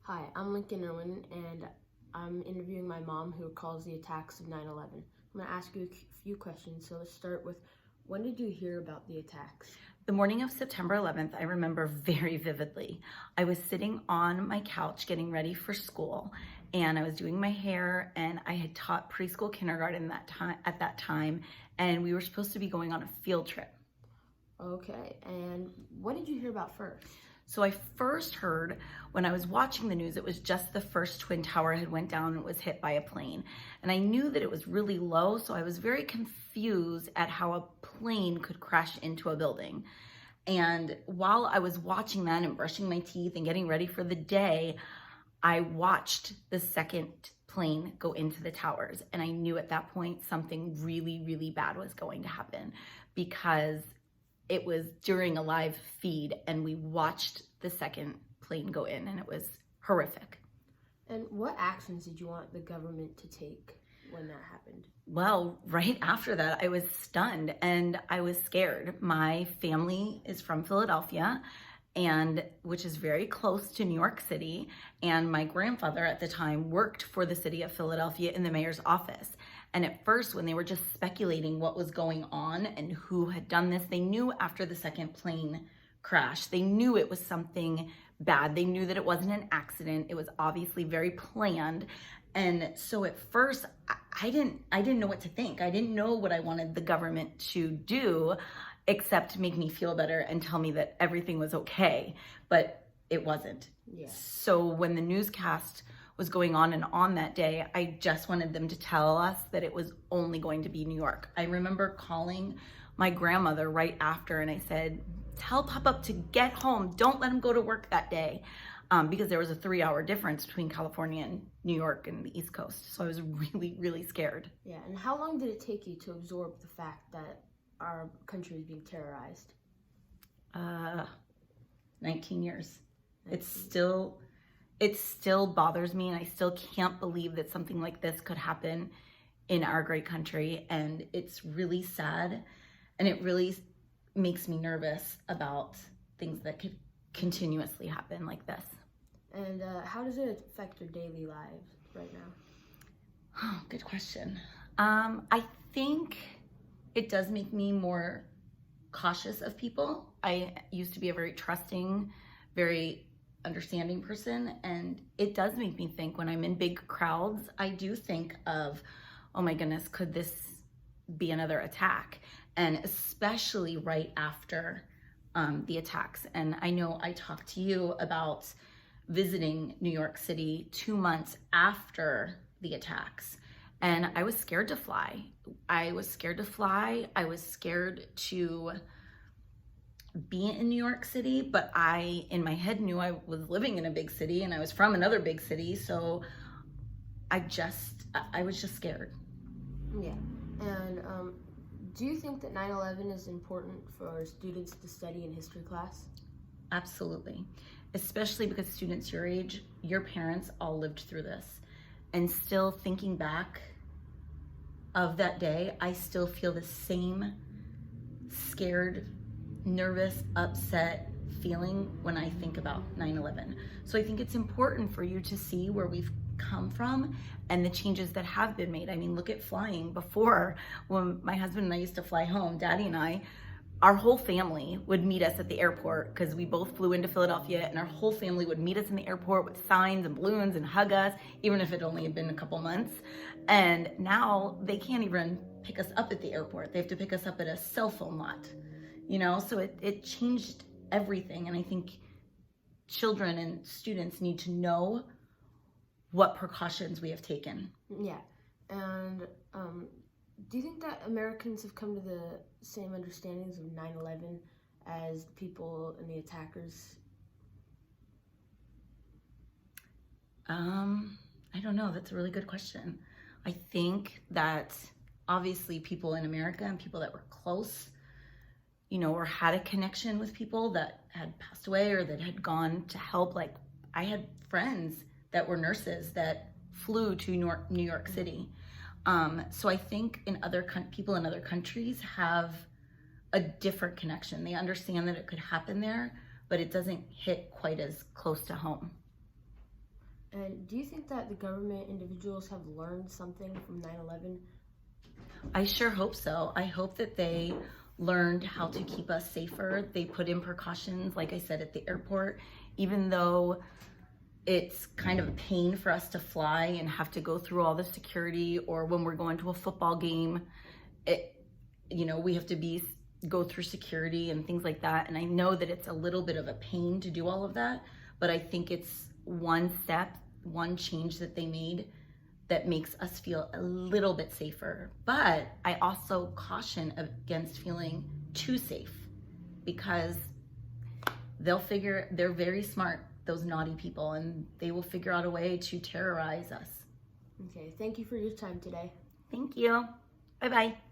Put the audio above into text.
Hi, I'm Lincoln Irwin, and I'm interviewing my mom who recalls the attacks of 9/11. I'm going to ask you a few questions. So let's start with, when did you hear about the attacks? The morning of September 11th, I remember very vividly. I was sitting on my couch getting ready for school, and I was doing my hair, and I had taught preschool kindergarten at that time, and we were supposed to be going on a field trip. Okay, and what did you hear about first? So I first heard when I was watching the news, it was just the first Twin Tower had went down and was hit by a plane. And I knew that it was really low, so I was very confused at how a plane could crash into a building. And while I was watching that and brushing my teeth and getting ready for the day, I watched the second plane go into the towers. And I knew at that point something really, really bad was going to happen because it was during a live feed and we watched the second plane go in, and it was horrific. And what actions did you want the government to take when that happened? Well, right after that, I was stunned and I was scared. My family is from Philadelphia, and which is very close to New York City. And my grandfather at the time worked for the city of Philadelphia in the mayor's office. And at first, when they were just speculating what was going on and who had done this, they knew after the second plane crash, they knew it was something bad. They knew that it wasn't an accident. It was obviously very planned. And so at first, I didn't know what to think. I didn't know what I wanted the government to do except make me feel better and tell me that everything was okay, but it wasn't. Yeah. So when the newscast was going on and on that day, I just wanted them to tell us that it was only going to be New York. I remember calling my grandmother right after and I said, tell Pop-Up to get home. Don't let him go to work that day. Because there was a 3-hour difference between California and New York and the East Coast. So I was really, really scared. Yeah, and how long did it take you to absorb the fact that our country was being terrorized? 19 years. 19. It still bothers me, and I still can't believe that something like this could happen in our great country. And it's really sad, and it really makes me nervous about things that could continuously happen like this. And how does it affect your daily lives right now? Oh, good question. I think it does make me more cautious of people. I used to be a very trusting, very understanding person, and it does make me think when I'm in big crowds, I do think of, oh my goodness, could this be another attack? And especially right after the attacks. And I know I talked to you about visiting New York City 2 months after the attacks. And I was scared to fly. I was scared to be in New York City, but I, in my head, knew I was living in a big city and I was from another big city. So I was just scared. Yeah. And do you think that 9/11 is important for students to study in history class? Absolutely. Especially because students your age, your parents all lived through this. And still thinking back of that day, I still feel the same scared, nervous, upset feeling when I think about 9/11. So I think it's important for you to see where we've come from and the changes that have been made. I mean, look at flying. Before, when my husband and I used to fly home, Daddy and I, our whole family would meet us at the airport because we both flew into Philadelphia, and our whole family would meet us in the airport with signs and balloons and hug us, even if it only had been a couple months. And now they can't even pick us up at the airport. They have to pick us up at a cell phone lot, so it changed everything. And I think children and students need to know what precautions we have taken. Yeah. And do you think that Americans have come to the same understandings of 9/11 as the people and the attackers? I don't know. That's a really good question. I think that obviously people in America and people that were close, or had a connection with people that had passed away or that had gone to help. Like, I had friends that were nurses that flew to New York City. So I think people in other countries have a different connection. They understand that it could happen there, but it doesn't hit quite as close to home. And do you think that the government individuals have learned something from 9/11? I sure hope so. I hope that they learned how to keep us safer. They put in precautions, like I said, at the airport, even though it's kind of a pain for us to fly and have to go through all the security, or when we're going to a football game, we have to go through security and things like that. And I know that it's a little bit of a pain to do all of that, but I think it's one step, one change that they made that makes us feel a little bit safer. But I also caution against feeling too safe, because they're very smart, those naughty people, and they will figure out a way to terrorize us. Okay, thank you for your time today. Thank you. Bye-bye.